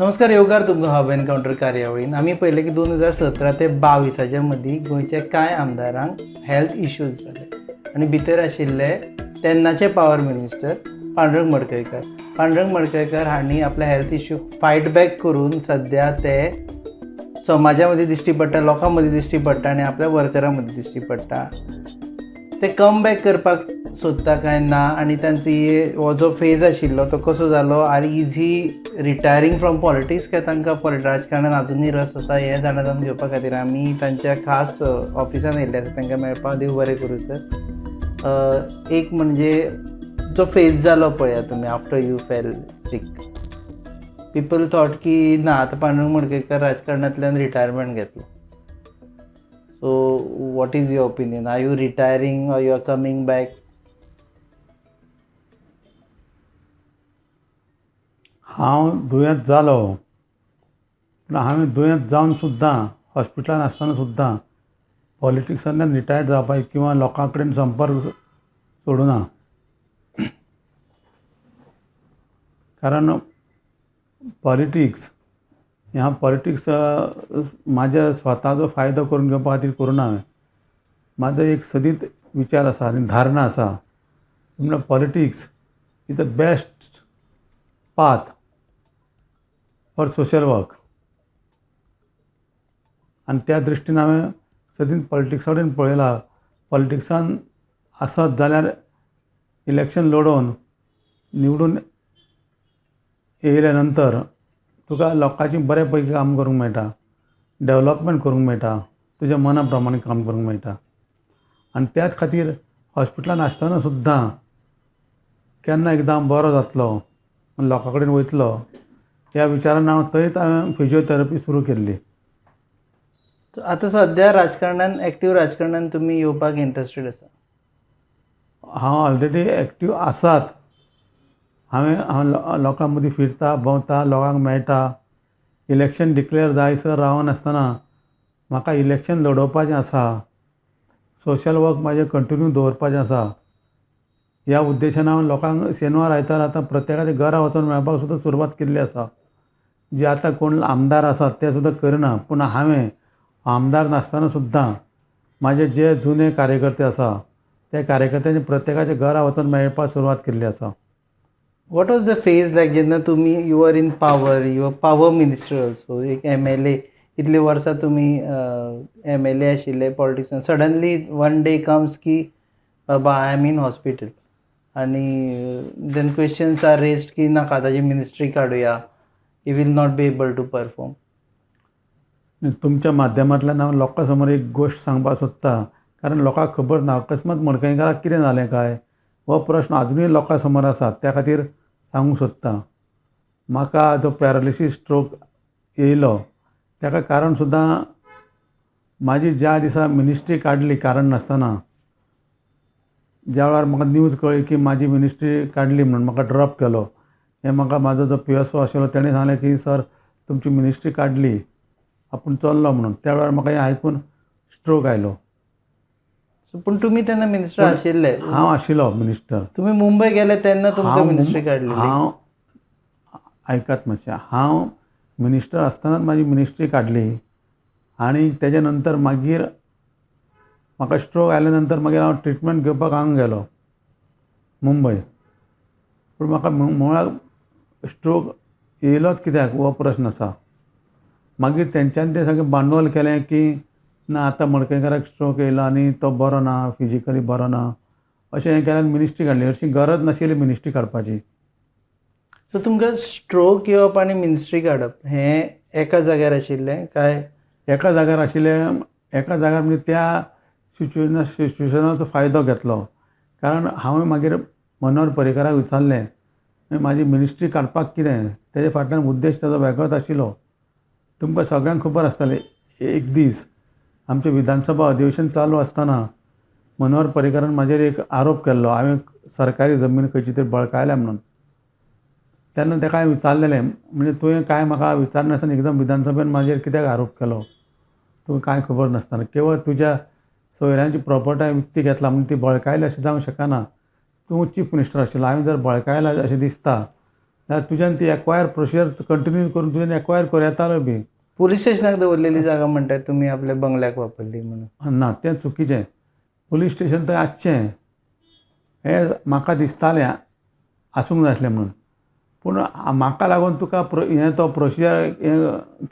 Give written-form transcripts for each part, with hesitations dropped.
नमस्कार योगार तुमकां hub encounter कार्यावळीन आमी पळयलें की 2017 ते 22 मदीं गोंयच्या कांय आमदारांक हेल्थ इश्यूज जाले आनी भितर आशिल्ले तेन्नाचे पावर मिनिस्टर पांडुरंग मडकयकर हांणी आपल्या हेल्थ इश्यू फायट बॅक करून सद्या ते समाजा मदीं दिश्टी पडटा, लोकां मदीं दिश्टी पडटा आनी आपल्या वर्करां मदीं दिश्टी पडटा. ते कम बॅक करपाक सोदता काय ना आनी तांची हो जो फेज आशिल्लो तो कसो जालो are is he retiring from politics काय तांकां राजकारणान आजुनूय रस आसा हें जाणा जावन घेवपा खातीर आमी तांच्या खास ऑफिसान येयल्ले आसा तांकां मेळपाक देव बरें करूं सर. एक म्हणजे जो फेज जालो पळया तुमी after you fail sick people thought की ना आतां पांडुरंग मडकयकर राजकारणांतल्यान रिटायरमेंट घेतलो. So what is your opinion? Are you retiring or you are coming back? हांव दुयेंत जालो पूण हांवें दुयेंत जावन सुद्दां हॉस्पिटलान आसतना सुद्दां पॉलिटिक्सांतल्यान रिटायर्ड जावपाक किंवा लोकां कडेन संपर्क सोडूना. कारण पॉलिटिक्स ह्या पॉलिटिक्स म्हाज्या स्वताचो फायदो करून घेवपा खातीर करुना हांवें. म्हाजो एक सदीत विचार आसा आनी धारणा आसा म्हणल्यार politics is the best path for social work आनी त्या दृश्टीन हांवें सदीत पॉलिटिक्सा कडेन पळयलां. पॉलिटिक्सान आसत जाल्यार इलेक्शन लडोवन निवडून येयल्या नंतर तुका लोकांची बरे पैकी काम करूंक मेळटा, डेवलॉपमेंट करूंक मेळटा, तुज्या मना प्रमाणे काम करूंक मेळटा. आनी त्याच खातीर हॉस्पिटलान आसतना सुद्दां केन्ना एकदां बरो जातलो आनी लोकां कडेन वयतलो ह्या विचारान हांवें फिजिओथेरपी सुरू केल्ली. आतां सद्या राजकारणान एक्टीव राजकारणान तुमी येवपाक इंट्रस्टेड आसा? हांव ऑलरेडी एक्टीव आसात. हांव लोकां मदीं फिरता, भोंवता, लोकांक मेळटा. इलेक्शन डिक्लेअर जायसर रावन आसतना म्हाका इलेक्शन लडोवपाचें आसा, सोशल वर्क म्हाजें कंटिन्यू दवरपाचें आसा. ह्या उद्देशान हांव लोकांक शेनवार आयतार आतां प्रत्येकाच्या घरा वचून मेळपाक सुद्दां सुरवात केल्ली आसा. जे आतां कोण आमदार आसात ते सुद्दां करना पूण हांवें आमदार नासतना सुद्दां म्हाजे जे जुने कार्यकर्ते आसा त्या कार्यकर्त्यांनी प्रत्येकाच्या घरा वचून मेळपाक सुरवात केल्ली आसा. What was the phase like जेन्ना तुमी you are in power, you are power minister also, एक MLA इतले वर्सां तुमी MLA आशिल्ले पॉलिटिक्सान, सडनली वन डे कम्स की बाबा आय एम इन हॉस्पिटल आनी देन क्वेश्चन्स आर रेस्ड की नाका ताजी मिनिस्ट्री काडुया, you will not be able to perform. तुमच्या माध्यमांतल्यान हांव लोकां समोर एक गोश्ट सांगपाक सोदतां कारण लोकांक खबर ना अकस्मात मडकयकाराक कितें जालें काय हो प्रश्न अजुनूय लोकां समोर आसा. त्या खातीर सांगूंक सोदतां. म्हाका जो पॅरालिसीस स्ट्रोक येयलो ताका कारण सुद्दां म्हाजी ज्या दिसा मिनिस्ट्री काडली कारण नासतना, ज्या वेळार म्हाका न्यूज कळ्ळी की म्हाजी मिनिस्ट्री काडली म्हणून म्हाका ड्रॉप केलो. हें म्हाका म्हाजो जो PSO आशिल्लो तेणें सांगलें की सर तुमची मिनिस्ट्री काडली, आपूण चल्लो म्हणून. त्या वेळार म्हाका हें आयकून स्ट्रोक आयलो. पूण तुमी तेन्ना मिनिस्टर आशिल्ले? हांव आशिल्लो मिनिस्टर. तुमी मुंबय गेले तेन्ना तुमकां मिनिस्ट्री काडली? हांव आयकात मातशें, हांव मिनिस्टर आसतनाच म्हाजी मिनिस्ट्री काडली आनी तेजे नंतर मागीर म्हाका स्ट्रोक आयल्या नंतर मागीर हांव ट्रिटमेंट घेवपाक हांगा गेलो मुंबय. पूण म्हाका मुळाक स्ट्रोक येयलोच कित्याक हो प्रश्न आसा. मागीर तेंच्यांनी तें सगळें भांडवल केलें की ना आतां मडकयकाराक स्ट्रोक येयलो आनी तो बरो ना, फिजिकली बरो ना, अशें हें केल्यान मिनिस्ट्री काडली. हरशी गरज नाशिल्ली मिनिस्ट्री काडपाची. सो तुमकां स्ट्रोक येवप आनी मिनिस्ट्री काडप हें एका जाग्यार आशिल्लें काय? एका जाग्यार आशिल्लें. एका जाग्यार म्हणजे त्या सिच्युएशनाचो फायदो घेतलो. कारण हांवें मागीर मनोहर पर्रीकाराक विचारलें म्हाजी मिनिस्ट्री काडपाक कितें, तेजे फाटल्यान उद्देश ताजो वेगळोच आशिल्लो. तुमकां सगळ्यांक खबर आसतलें एक दीस आमचें विधानसभा अधिवेशन चालू आसतना मनोहर पर्रीकारान म्हाजेर एक आरोप केल्लो हांवें सरकारी जमीन खंयची तरी बळकायल्या म्हणून. तेन्ना ताका हांवें विचारलेलें म्हणजे तुवें कांय म्हाका विचारनासतना एकदम विधानसभेन म्हाजेर कित्याक आरोप केलो, तुका कांय खबर नासतना. केवळ तुज्या सोयऱ्यांची प्रॉपर्टी विकती घेतला म्हणून ती बळकायली अशें जावंक शकना. तूं चीफ मिनिस्टर आशिल्लो, हांवें जर बळकायला अशें दिसता जाल्यार तुज्यान ती एक्वायर प्रोसिजर कंटिन्यू करून तुज्यान एक्वायर कर येतालो बी. पुलीस स्टेशनाक दवरलेली जागा म्हणटात तुमी आपल्या बंगल्याक वापरली म्हणून. ना तें चुकीचें. पुलीस स्टेशन थंय आसचें हें म्हाका दिसतालें आसूंक जाय आसलें म्हणून. पूण म्हाका लागून तुका हें तो प्रोसिजर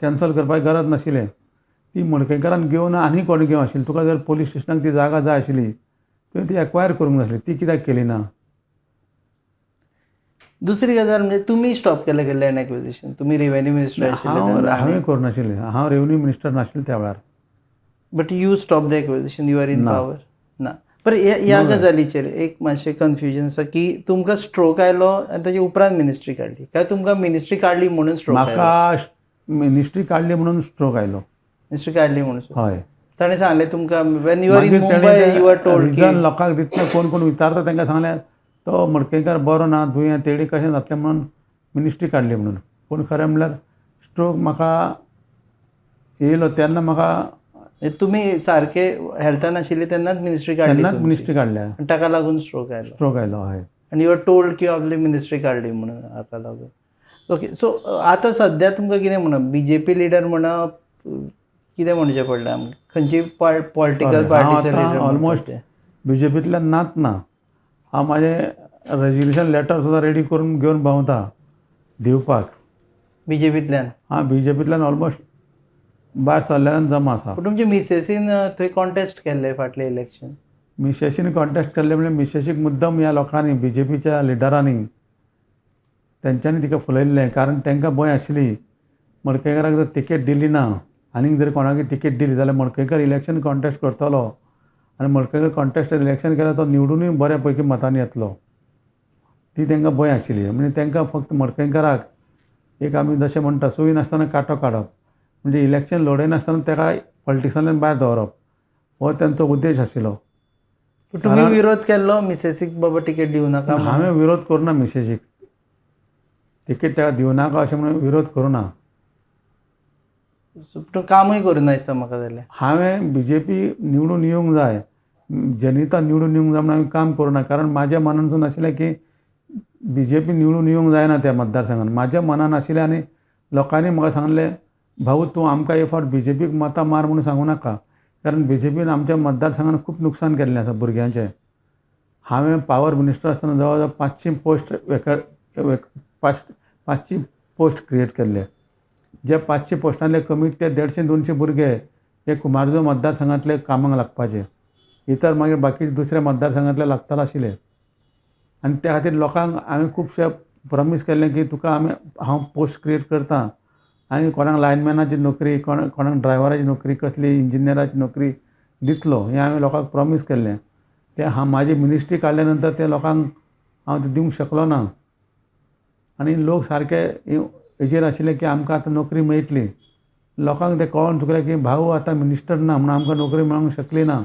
कॅन्सल करपाची गरज नाशिल्लें. ती मडकयकरान घेवन आनी कोणें घेवं आशिल्ली. तुका जर पुलीस स्टेशनाक ती जागा जाय आशिल्ली तुवें ती एक्वायर करूंक जाय आसली. ती कित्याक केली ना? दुसरी गजाल म्हणजे तुमी स्टॉप केलें की लँड एक्विजिशन. तुमी रेव्हेन्यू मिनिस्टर आशिल्ले. हांवें करूनाशिल्लें. हांव रेव्हेन्यू मिनिस्टर नाशिल्लो त्या वेळार. But you stop the acquisition. You are in power ना. पण ह्या गजालीचेर एक मातशें कन्फ्युजन आसा की तुमकां स्ट्रोक आयलो आनी ताचे उपरांत मिनिस्ट्री काडली काय तुमकां मिनिस्ट्री काडली म्हणून स्ट्रोक आयलो? म्हाका मिनिस्ट्री काडली म्हणून स्ट्रोक आयलो. मिनिस्ट्री काडली म्हणून. हय. ताणें सांगलें तुमकां when you are in Mumbai you are told reason लोकांक दितना कोण कोण विचारता तांकां सांगलें तो मडकयकार बरो ना दुयें तेडी कशें जातलें म्हणून मिनिस्ट्री काडली म्हणून. पूण खरें म्हणल्यार स्ट्रोक म्हाका येयलो तेन्ना म्हाका तुमी सारके हेल्थान आशिल्ले तेन्नाच मिनिस्ट्री काडली. तेन्नाच मिनिस्ट्री काडल्या. ताका लागून स्ट्रोक आयलो. स्ट्रोक आयलो. हय. आनी यू आर टोल्ड की आपली मिनिस्ट्री काडली म्हणून हाका लागून. ओके. सो आतां सद्या तुमकां कितें म्हणप BJP लिडर म्हणप कितें म्हणचें पडलें आमकां? खंयची पॉलिटिकल पार्टीचे लिडर? ऑलमोस्ट BJPंतल्यान नात ना. हांव म्हाजें रेजिग्नेशन लेटर सुद्दां रेडी करून घेवन भोंवता दिवपाक. BJPंतल्यान? हां BJPंतल्यान ऑलमोस्ट भायर सरल्यान जमा आसा. पूण तुमचे मिसेसीन थंय कॉन्टेस्ट केल्लें फाटलें इलेक्शन? मिसेसीन कॉन्टेस्ट केल्लें म्हणजे मिसेसीक मुद्दम ह्या लोकांनी BJPच्या लिडरांनी तेंच्यांनी तिका फुलयल्लें. कारण तांकां भंय आशिल्ली मडकयकाराक जर तिकेट दिली ना आनीक जर कोणाकय तिकेट दिली जाल्यार मडकयकार इलेक्शन कॉन्टेस्ट करतलो आनी मडकयकार कॉन्टेस्ट इलेक्शन केल्यार तो निवडूनय बऱ्या पैकी मतांनी येतलो. ती तांकां भंय आशिल्ली. म्हणजे तांकां फक्त मडकयकाराक एक आमी जशें म्हणटा सुय नासतना कांटो काडप म्हणजे इलेक्शन लडयनासतना ताका पॉलिटिक्सांतल्यान भायर दवरप हो तांचो उद्देश आशिल्लो. तुमी विरोध केल्लो मिसेसीक बाबा तिकेट दिवं नाका? हांवें विरोध करुना मिसेसीक. तिकेट ताका दिवं नाका अशें म्हणून विरोध करुना. तूं कामूय करुना दिसता म्हाका जाल्यार. हांवें BJP निवडून येवंक जाय जनता निवडून येवंक जाय म्हणून हांवें काम करुना. कारण म्हाज्या मनानसून आशिल्लें की BJP निवडून येवंक जायना त्या मतदारसंघान. म्हाज्या मनान आशिल्लें आनी लोकांनी म्हाका सांगलें भाऊ तूं आमकां हे फावट BJPक मतां मार म्हणून सांगूं नाका. कारण BJPन आमच्या मतदारसंघान खूब नुकसान केल्लें आसा भुरग्यांचें. हांवें पावर मिनिस्टर आसतना जवळ जवळ 500 पोस्ट क्रिएट केल्ले. जे 500 पोस्टांतले कमीत ते 150-200 भुरगे हे कुमारजुंव मतदारसंघांतले कामाक लागपाचे. इतर मागीर बाकीचे दुसऱ्या मतदारसंघांतले लागताले आशिल्ले. आनी त्या खातीर लोकांक हांवें खुबशे प्रॉमीस केल्लें की तुका हांव पोस्ट क्रिएट करतां आनी कोणाक लायनमॅनाची नोकरी कोणाक ड्रायव्हराची नोकरी कसली इंजिनियराची नोकरी दितलो हें हांवें लोकांक प्रॉमीस केल्लें. तें म्हाजी मिनिस्ट्री काडल्या नंतर ते लोकांक हांव तें दिवंक शकलो ना. आनी लोक सारके हेजेर आशिल्ले की आमकां आतां नोकरी मेळटली. लोकांक तें कळोन चुकलें की भाऊ आतां मिनिस्टर ना म्हणून आमकां नोकरी मेळोंक शकली ना.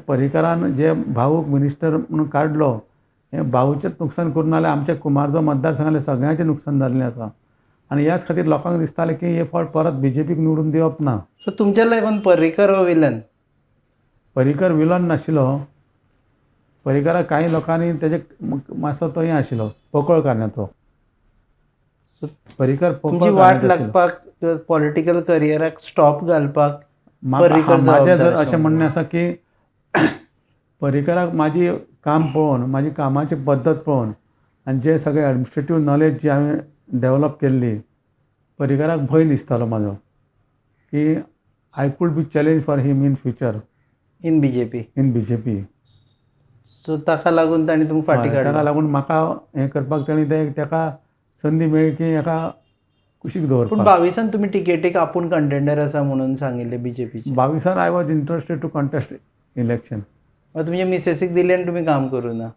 पर्रीकारान जे भाऊक मिनिस्टर म्हणून काडलो हें भाऊचेंच नुकसान करून नाल्यार आमच्या कुमारजुंव मतदारसंघातल्या सगळ्यांचें नुकसान जाल्लें आसा. आनी ह्याच खातीर लोकांक दिसतालें की हे फावट परत BJPक निवडून दिवप ना. सो तुमच्या लायफान पर्रीकर हो विलन? पर्रीकर विलन नाशिल्लो. पर्रीकाराक कांय लोकांनी तेजे मातसो तो हें आशिल्लो पोकळ करण्याचो. पर्रीकर तुमची वाट लागपाक पॉलिटिकल करियराक स्टॉप घालपाक म्हाजें जर अशें म्हणणें आसा की पर्रीकाराक म्हाजी काम पळोवन म्हाजी कामाची पद्दत पळोवन आनी जे सगळें एडमिनिस्ट्रेटीव नॉलेज जी हांवें डेवलप केल्ली पर्रीकाराक भंय दिसतालो म्हाजो की I could be challenge for him in future in BJP. So ताका लागून ताणें तुमकां फाटीं काडलो. ताका लागून म्हाका हें करपाक ताणें ताका संदी मेळ्ळी की हाका कुशीक दवरपाक. पूण 22 तुमी टिकेटीक आपूण कंटेंडर आसा म्हणून सांगिल्लें BJPचें. 22 I was interested to contest election. तुमच्या मिसेसीक दिली आनी तुमी काम करूं ना?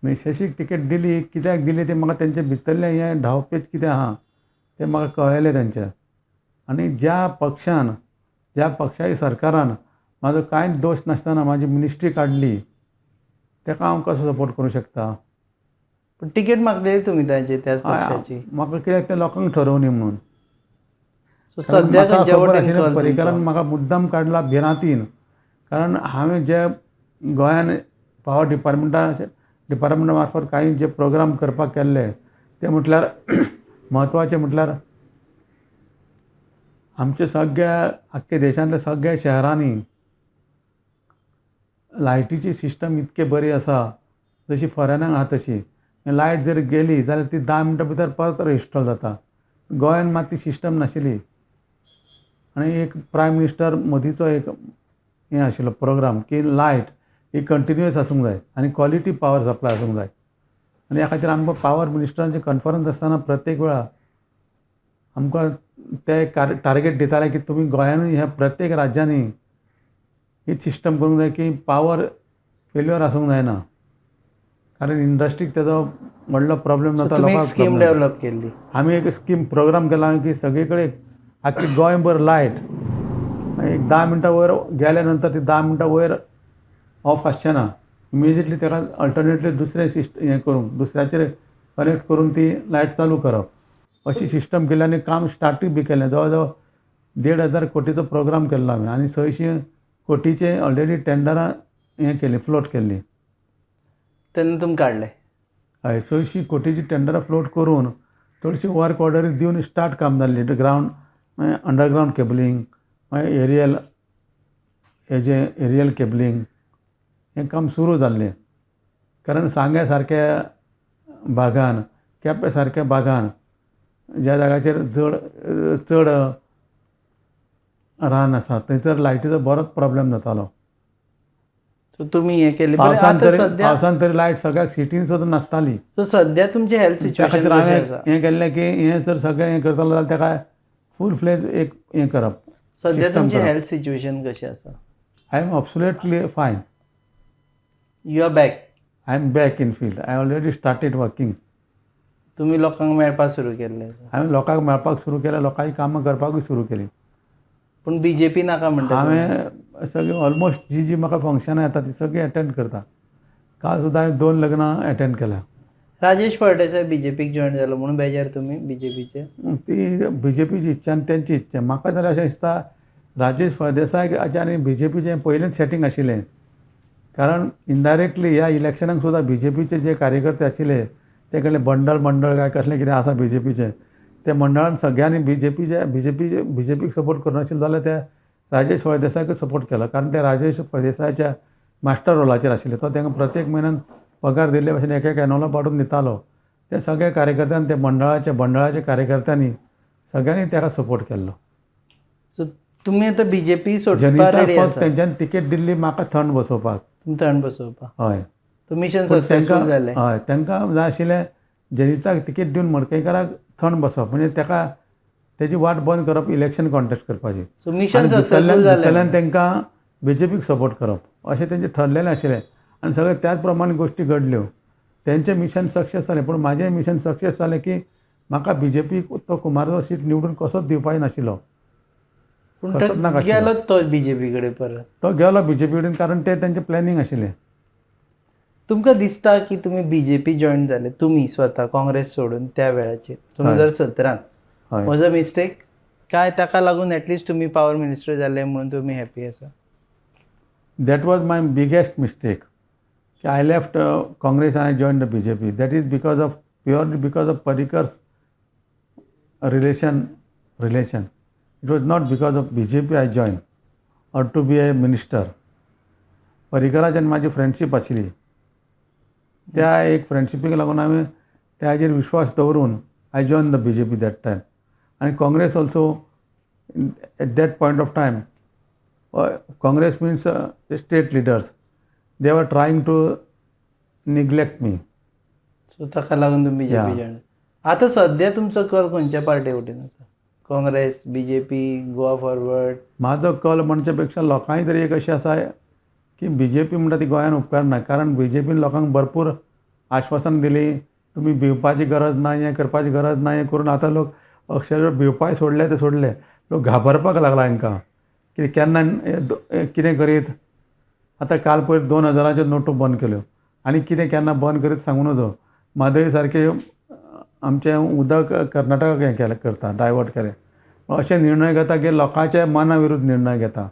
मिसेसीक तिकेट दिली कित्याक दिली तें म्हाका तेंचे भितरलें हें धांवपेच कितें आहा तें म्हाका कळयलें तेंच्या. आनी ज्या पक्षाच्या सरकारान म्हाजो कांयच दोश नासतना म्हाजी मिनिस्ट्री काडली ताका हांव कसो सपोर्ट करूं शकता? पूण टिकेट मागलेली तुमी त्याच पक्षाची. म्हाका कित्याक तें लोकांक ठरवनी म्हणून. सो सद्या पर्रीकारान म्हाका मुद्दाम काडला भिरांतीन. कारण हांवें जे गोंयान पावर डिपार्टमेंटा मार्फत कांय जे प्रोग्राम करपाक केल्ले ते म्हटल्यार म्हत्वाचें म्हटल्यार आमच्या सगळ्या आख्ख्या देशांतल्या सगळ्या शहरांनी लायटीची सिस्टम इतके बरी आसा जशी फॉरेनाक आहा तशी. लायट जर गेली जाल्यार ती 10 मिनटां भितर परत रिस्टोर जाता. गोंयांत मात ती सिस्टम नाशिल्ली. आनी एक प्रायम मिनिस्टर मोदीचो एक हें आशिल्लो प्रोग्राम की लायट ही कंटिन्युअस आसूंक जाय आनी क्वॉलिटी पावर सप्लाय आसूंक जाय. आनी ह्या खातीर आमकां पावर मिनिस्टरांची कॉन्फरन्स आसतना प्रत्येक वेळा आमकां ते टार्गेट दिताले की तुमी गोंयानूय ह्या प्रत्येक राज्यांनी हीच सिस्टम करूंक जाय की पावर फेल्युअर आसूंक जायना. कारण इंडस्ट्रीक तेजो व्हडलो प्रॉब्लेम जाता. लोकांक स्कीम डेव्हलप केली. आमी एक स्कीम प्रोग्राम केला की सगळे कडेन आख्खी गोंयभर लायट एक 10 मिनटां वयर गेल्या नंतर ती 10 मिनटां वयर ऑफ आसचें ना. इमिजिएटली ताका अल्टरनेटली दुसरें हें करून दुसऱ्याचेर कनेक्ट करून ती लायट चालू करप अशी सिस्टम केली. आनी काम स्टार्टूय बी केलें. जवळ जवळ 1,500 कोटीचो प्रोग्राम केल्लो आमी आनी 600 कोटीचे ऑलरेडी टेंडरां हें केली फ्लोट केल्ली. तेन्ना तुमी काडले. हय 600 कोटीची टेंडरां फ्लोट करून चडशी वर्क ऑर्डरी दिवन स्टार्ट काम जाल्ली. ग्रावंड मागीर अंडरग्रावंड केबलींग मागीर एरियल केबलींग हें काम सुरू जाल्लें. कारण सांग्या सारक्या भागान केपें सारक्या भागान ज्या जाग्याचेर चड रान आसा थंयसर लायटीचो बरोच प्रॉब्लेम जातालो. सो तुमी हें केलें. पावसान तरी लायट सगळ्याक सिटीन सुद्दां नासताली. सो सद्या तुमचें हेल्थ त्या सिच्युएशन खातीर हांवें हें केल्लें की हें जर सगळें हें करतलो जाल्यार ताका फूल फ्लेज एक हें करप. सद्या तुमचें हेल्थ सिच्युएशन कशें आसा? I am absolutely fine. You are back. I am back in field. I already started working. तुमी लोकांक मेळपाक सुरू केल्लें. हांवें लोकांक मेळपाक सुरू केलें. लोकांची कामां करपाकूय सुरू केलीं. पूण बीजेपी नाका म्हणटा. हांवें सगळीं ऑलमोस्ट जी म्हाका फंक्शनां येता ती सगळीं अटेंड करता. काल सुद्दां हांवें 2 लग्नां अटेंड केल्या. राजेश फळदेसाय बीजेपीक जॉयन जालो म्हणून बेजार तुमी बीजेपीचे? ती बीजेपीची इच्छा आनी तेंची इच्छा. म्हाका जाल्यार अशें दिसता राजेश फळदेसायाचे आनी बीजेपीचें पयलेंच सेटींग आशिल्लें. कारण इनडायरेक्टली ह्या इलेक्शनाक सुद्दां बीजेपीचे जे कार्यकर्ते आशिल्ले ते कडले मंडळ काय कसलें कितें आसा बीजेपीचें त्या मंडळान सगळ्यांनी बीजेपीक सपोर्ट करनाशिल्लो जाल्यार त्या राजेश फळदेसायक सपोर्ट केलो. कारण ते राजेश फळदेसायाच्या मास्टर रोलाचेर आशिल्ले. तो तांकां प्रत्येक म्हयन्यान पगार दिल्ले भशेन एक एनवलप पाडून दितालो. त्या सगळ्या कार्यकर्त्यांनी त्या मंडळाच्या कार्यकर्त्यांनी सगळ्यांनी ताका सपोर्ट केल्लो. सो तुमी आतां बीजेपी सोडपाक जनिता रेडी फर्स्ट आसा? तेंच्यानी तिकेट दिल्ली म्हाका थंड बसोवपाक. तुमी थंड बसोवपाक? हय. तो मिशन सक्सेसफूल जालें. हय तांकां जाय आशिल्लें जनिताक तिकेट दिवन मडकयकाराक थंड बसप म्हणजे ताका तेजी वाट बंद करप इलेक्शन कॉन्टेस्ट करपाची. सो मिशन सक्सेसफूल जालें. भितरल्यान तांकां बीजेपीक सपोर्ट करप अशें तेंचें ठरलेलें आशिल्लें. आनी सगळे त्याच प्रमाणे गोश्टी घडल्यो. तेंचें मिशन सक्सेस जालें. पूण म्हाजें मिशन सक्सेस जालें की म्हाका बीजेपीक तो कुमारचो सीट निवडून कसोच दिवपाक नाशिल्लो. पूण गेलो तो बीजेपी कडेन परत. तो गेलो बीजेपी कडेन कारण ते तेंचें प्लॅनिंग आशिल्लें. तुमकां दिसता की तुमी बीजेपी जॉयन जाले तुमी स्वता काँग्रेस सोडून त्या वेळाचेर 2017 वॉज अ मिस्टेक काय ताका लागून एटलिस्ट तुमी पावर मिनिस्टर जाले म्हणून तुमी हॅपी आसा? That was my biggest mistake. I left Congress आनी I join the BJP. That is purely because of Parrikar's relation. It was not because of BJP I join or to be a minister. परिकराच्यान म्हाजी friendship आशिल्ली. त्या एक फ्रेंडशिपीक लागून हांवें त्या हाजेर विश्वास दवरून I join the BJP that time. आनी Congress also at that point of time Congress means state leaders they were trying to neglect me. So ताका लागून तुमी बीजेपी जॉयन. आतां सद्या तुमचो कल खंयच्या पार्टी वटेन आसा? Congress, BJP, Goa forward? म्हाजो कल म्हणचे पेक्षा लोकांय तरी एक अशें आसा की बीजेपी म्हणटा ती गोंयांत उपकारना. कारण बीजेपीन लोकांक भरपूर आश्वासन दिली. तुमी भिवपाची गरज ना, हें करपाची गरज ना, हें करून आतां लोक अक्षरशः भिवपाय सोडले ते सोडले. लोक घाबरपाक लागला हांकां की केन्ना कितें करीत. आतां काल पयर 2000च्यो नोटो बंद केल्यो आनी कितें केन्ना बंद करीत सांगूं नजो. म्हादय सारके आमचें उदक कर्नाटकाक हें केलें करता डायवर्ट केलें. अशे निर्णय घेता की लोकांच्या मना विरुद्ध निर्णय घेता.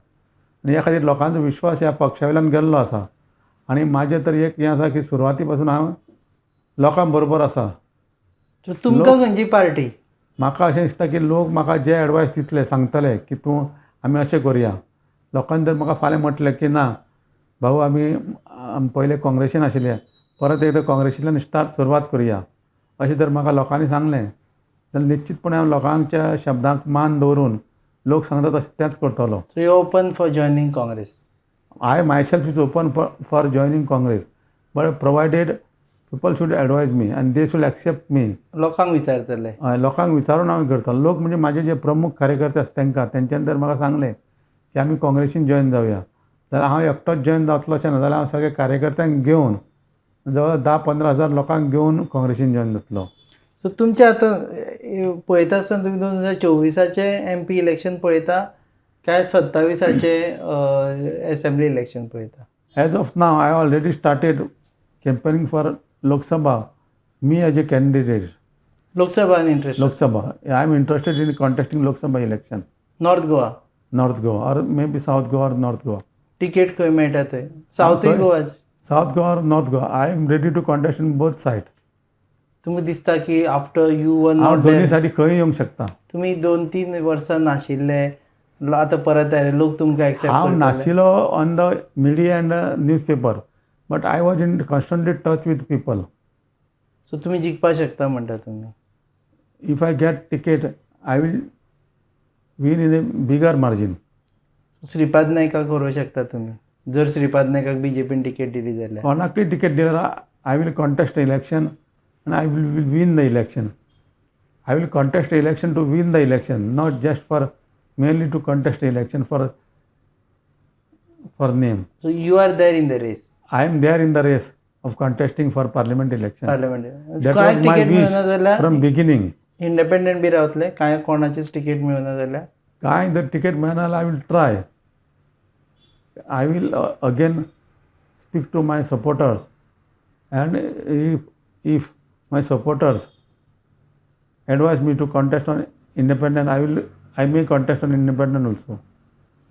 आनी ह्या खातीर लोकांचो विश्वास ह्या पक्षा वयल्यान गेल्लो आसा. आनी म्हाजें तर एक हें आसा की सुरवाती पासून हांव लोकां बरोबर आसा. सो तुमकां खंयची पार्टी? म्हाका अशें दिसता की लोक म्हाका जे एडवायस दितले सांगतले की तूं आमी अशें करुया. लोकांनी जर म्हाका फाल्यां म्हटलें की ना भाऊ आमी पयले काँग्रेसीन आशिल्ले परत एकदां काँग्रेसींतल्यान सुरवात करुया अशें जर म्हाका लोकांनी सांगलें जाल्यार निश्चितपणे हांव लोकांच्या शब्दांक मान दवरून लोक सांगता तशें तेंच करतलो. So you open for joining Congress? I myself is open for joining Congress, but provided people should advise me and they should accept me. लोकांक विचारतले? लोकांक विचारून हांव करतलो. लोक म्हणजे माझे जे प्रमुख कार्यकर्ते आसा तांकां तेंच्यांनी जर म्हाका सांगलें की आमी काँग्रेसीन जॉइन जावया जाल्यार हांव एकटोच जॉइन जातलो अशें ना, जाल्यार हांव सगळे कार्यकर्त्यांक घेवन जवळ 10-15 हजार लोकांक घेवन काँग्रेसीन जॉइन जातलो. सो तुमचे आतां पळयता आसतना तुमी 2024चे MP इलेक्शन पळयता काय 27चे असेंब्ली इलेक्शन पळयता? As of now, I already started campaigning for Lok Sabha. Me as a candidate. Lok Sabha interest? Lok Sabha. I am interested in contesting Lok Sabha election. North Goa? North Goa or maybe South Goa or North Goa. Ticket खंय मेळटा थंय? South Goa? South Goa or North Goa. I am ready to contest in both sides. तुमकां दिसता की after you one हांव दोन्ही सायडी खंय येवंक शकता. तुमी 2-3 वर्सां नाशिल्ले आतां परत आयले लोक तुमकां एक्सेप्ट हांव नाशिलो on the media and newspaper but I was in constantly touch with people. So तुमी जिखपाक शकता म्हणटा तुमी? If I get ticket I will win in a bigger margin. Shripad नायकाक व्हरूंक शकता तुमी जर श्रीपाद नायकाक BJPन टिकेट दिली जाल्यार? कोणाकय टिकेट दिल्यार I will contest election and I will win the election. I will contest the election to win the election, not just for merely to contest the election for name. So you are there in the race? I am there in the race of contesting for parliament election. Parliament. That was my wish from beginning. Independent बी रावतले काय कोणाचीच ticket मेळना जाल्यार? काय जर ticket मेळना जाल्यार I will try. I will again speak to my supporters and if my supporters advise me to contest on independent, I may contest on independent also.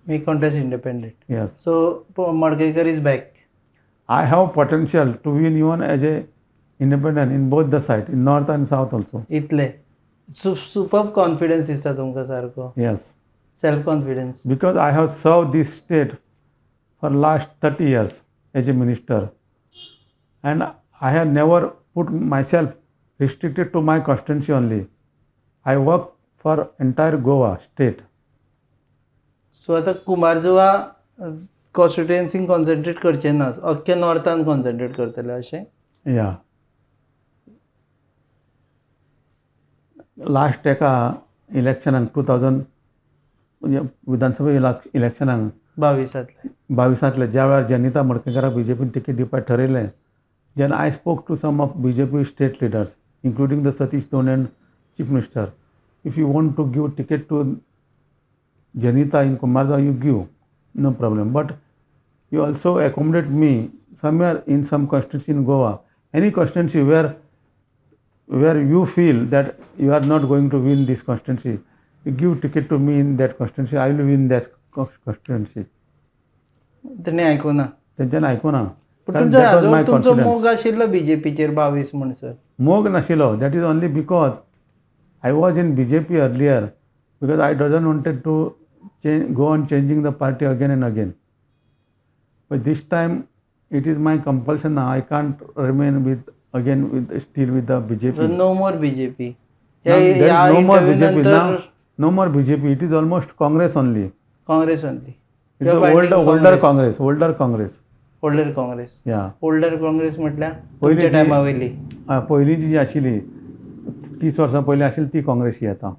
May contest independent? Yes. So Madkaikar is back? I have potential to win even as a independent in both the side, in north and south also. इतले superb confidence दिसता तुमकां सारको? Yes. Self confidence? Because I have served this state for last 30 years as a minister and I have never put myself restricted to my constituency only. I work for entire Goa state. So आतां कुमारजुवा कॉन्स्टिट्युएन्सीन concentrate करचें ना, अख्ख्या नॉर्थान concentrate करतले अशें? या last एका इलेक्शनाक 2000 म्हणजे विधानसभा इलेक्शनाक 22 ज्या वेळार जनिता मडकयकाराक BJPन टिकेट दिवपाक ठरयलें, then I spoke to some of BJP state leaders, including the Satish Dhone and Chief Minister. If you want to give ticket to Janita in Kumarja, you give, no problem. But you also accommodate me somewhere in some constituency in Goa, any constituency where you feel that you are not going to win this constituency, you give ticket to me in that constituency, I will win that constituency. तेणे आयकुना? तेंच्यांनी आयकुना. तुमचो मोग आशिल्लो BJPचेर 22 म्हणसर? मोग नाशिल्लो. That is only because I was in BJP earlier because I doesn't wanted to go on changing the party again and again. But this time it is my compulsion now. I can't remain still with the BJP. So no more BJP? There is no more BJP now. No more BJP. It is almost Congress only. Congress only? It's older Congress. Older Congress. Older Congress? Yeah. Older Congress म्हटल्यार तुमच्या टायमा वयली? पयलींची जी आशिल्ली 30 वर्सां पयलीं आशिल्ली ती काँग्रेस ही आतां.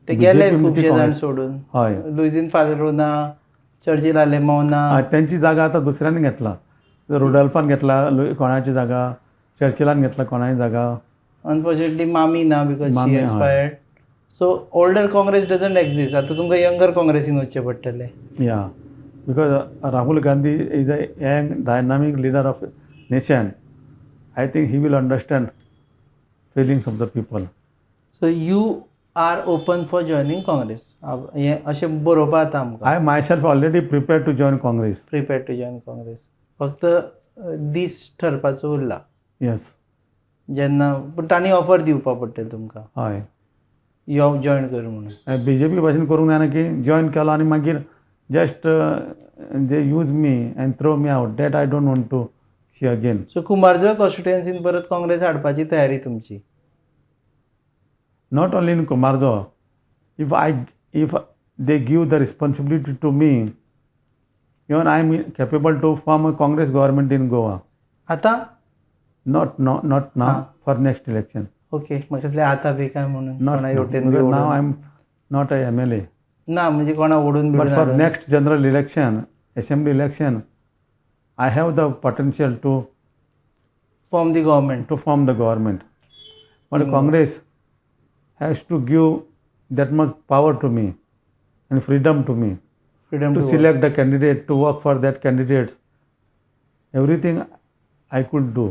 ते गेले खूबशे जाण सोडून. हय. लुईझीन फालेरोना, चर्चिल आलेमावना. त्यांची जागा आतां दुसऱ्यांनी घेतला. रुडॉल्फान घेतला कोणाची जागा, चर्चिलान घेतला कोणाची जागा. अनफॉर्च्युनेटली मामी ना because she expired. So older Congress doesn't exist. आतां तुमकां यंगर काँग्रेसीन वचचें पडटलें. या because Rahul Gandhi is a young dynamic leader of nation. I think he will understand feelings of the people. So you are open for joining Congress हें अशें बरोवपा जाता आमकां? I myself already prepared to join Congress. Prepared to join Congress. फक्त दीस ठरपाचो उरला. Yes. जेन्ना पूण तांणी ऑफर दिवपा पडटली तुमकां हय यो जॉयन कर म्हणून. BJP भाशेन करूंक जायना की जॉयन केलो आनी मागीर जस्ट जे use me and throw me out that I don't want to see again. So कुमारजुव्या कॉन्स्टिट्युएन्सीन परत काँग्रेस हाडपाची तयारी तुमची? Not only in Komarjo, if they give the responsibility to me, even I am capable to form a Congress government in Goa. आता Not now, for next election. Okay म्हाका दिसलें आतां बी काय म्हणून Not कोणा now, वटेन because now I am not a MLA. ना म्हणजे कोणा ओडून But for बिडून next general election, assembly election, I have the potential to form the government. form the government. But Congress has to give that much power to me and freedom to me freedom to select the candidate, to work for that candidates. Everything I could do.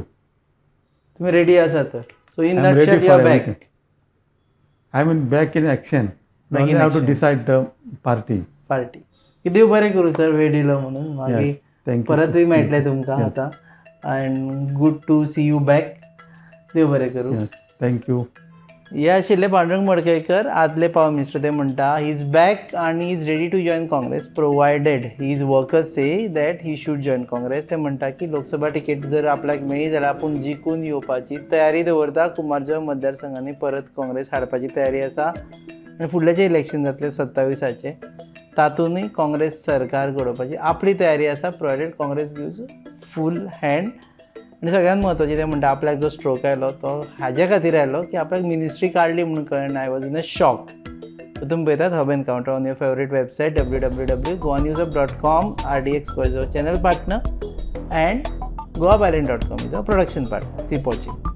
तुम्ही ready आसा तर? So in I am nutshell ready you for are back. everything. I am back in action. Back Now in I have to action. decide the party. Party की देव बरें करूं sir वेळ दिलो म्हणून. मागीर Yes, thank you. परतूय मेळटलें तुमकां Yes. आतां and good to see you back. देव बरें करूं. Yes, thank you. हे आशिल्ले पांडुरंग मडकयकर आदले पावर मिनिस्टर. ते म्हणटा ही इज बॅक आनी he is ready to join Congress provided his workers say that he should join Congress. ते म्हणटा की लोकसभा तिकेट जर आपल्याक मेळ्ळी जाल्यार आपूण जिखून येवपाची तयारी दवरता. कुमारजुव्या मतदारसंघांनी परत काँग्रेस हाडपाची तयारी आसा आनी फुडलें जें इलेक्शन जातलें 27 तातूंतय काँग्रेस सरकार घडोवपाची आपली तयारी आसा प्रोवायडेड काँग्रेस गिव्ज फूल हँड. आनी सगळ्यांत म्हत्वाचें तें म्हणटा आपल्याक जो स्ट्रोक आयलो तो हाजे खातीर आयलो की आपल्याक मिनिस्ट्री काडली म्हणून कळना. I was in a shock. So तुमी पळयतात hub encounter on your favourite website www.goanewsup.com. RDXGOA channel partner and goabalance.com is a production partner. Keep watching.